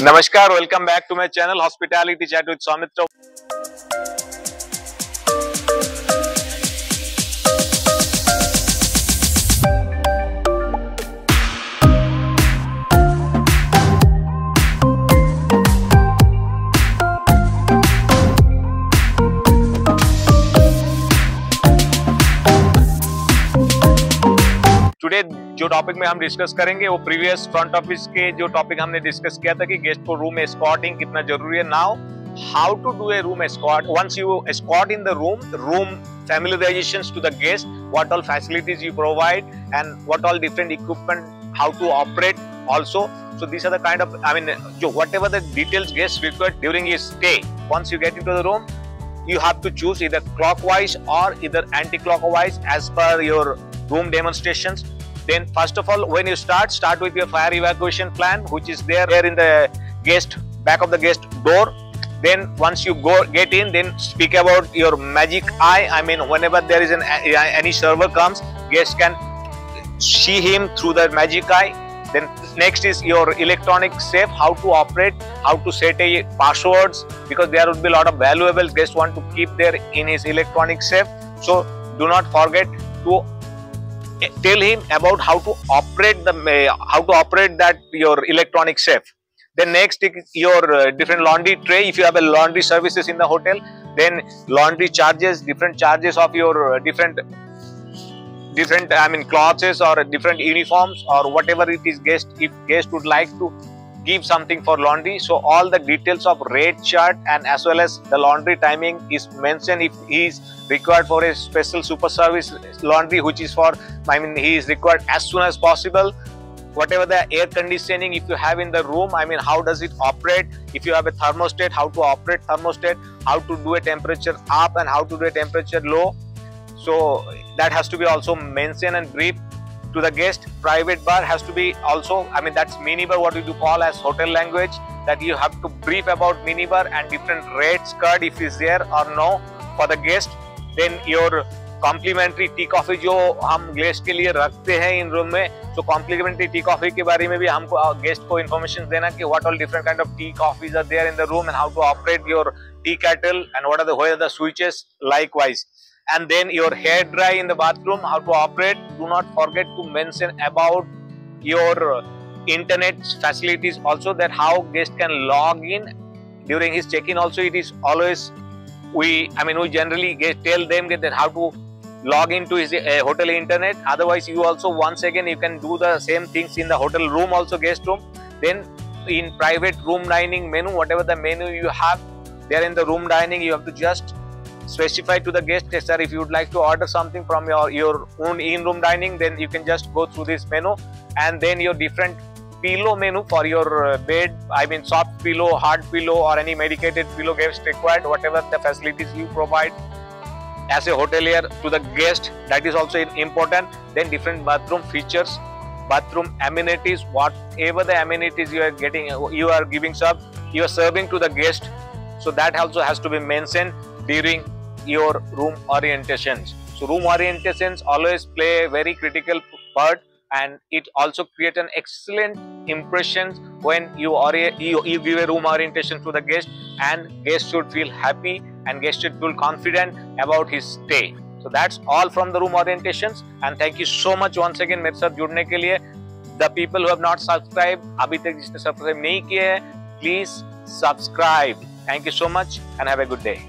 नमस्कार, welcome back to my channel hospitality chat with Soumitra. Today जो topic में हम डिस्कस करेंगे वो प्रीवियस फ्रंट ऑफिस के जो टॉपिक हमने डिस्कस किया था कि गेस्ट को रूम एस्कॉर्टिंग कितना जरूरी है। Now how to do a room escort. Once you escort in the room familiarizations to the guest, what all facilities you provide and what all different equipment, how to operate also. So these are the kind of, whatever the details guests require during his stay. Once you get into the room, you have to choose either clockwise or either anti-clockwise as per your room demonstrations. Then first of all, when you start with your fire evacuation plan, which is there in the back of the guest door. Then once you get in, then speak about your magic eye. I mean, whenever there is any server comes, guest can see him through the magic eye. Then next is your electronic safe, how to operate, how to set a passwords, because there would be a lot of valuables guests want to keep there in his electronic safe. So do not forget to tell him about how to operate that your electronic safe. Then next is your different laundry tray. If you have a laundry services in the hotel, then laundry charges, different charges of your different clothes or different uniforms or whatever it is if guest would like to give something for laundry. So all the details of rate chart and as well as the laundry timing is mentioned. If he is required for a special super service laundry, which is for, he is required as soon as possible. Whatever the air conditioning, if you have in the room, how does it operate? If you have a thermostat, how to operate thermostat, how to do a temperature up and how to do a temperature low. So that has to be also mentioned and brief to the guest. Private bar has to be also, that's minibar, what we do call as hotel language, that you have to brief about minibar and different rates card if is there or no for the guest. Then your complimentary tea coffee जो हम guest के लिए रखते हैं in room में, तो complementary tea coffee के बारे में भी हमको गेस्ट को इन्फॉर्मेशन देना कि what all different kind of tea coffees are there in the room and how to operate your tea kettle and what are the switches likewise. And then your hair dry in the bathroom, how to operate. Do not forget to mention about your internet facilities also, that how guest can log in during his check-in. Also, it is always we generally tell them that how to log into his hotel internet. Otherwise, you also once again you can do the same things in the hotel room also, guest room. Then in private room dining menu, whatever the menu you have there in the room dining, you have to just specify to the guest, sir, if you would like to order something from your own in-room dining, then you can just go through this menu. And then your different pillow menu for your bed, soft pillow, hard pillow or any medicated pillow guest required, whatever the facilities you provide as a hotelier to the guest, that is also important. Then different bathroom features, bathroom amenities, whatever the amenities you are getting, you are serving to the guest. So that also has to be mentioned during your room orientations. So room orientations always play a very critical part, and it also creates an excellent impression when you give a room orientation to the guest, and guest should feel happy and guest should feel confident about his stay. So that's all from the room orientations, and thank you so much once again मेरे साथ जुड़ने के लिए. The people who have not subscribed, अभी तक जिसने subscribe नहीं किया है, please subscribe. Thank you so much and have a good day.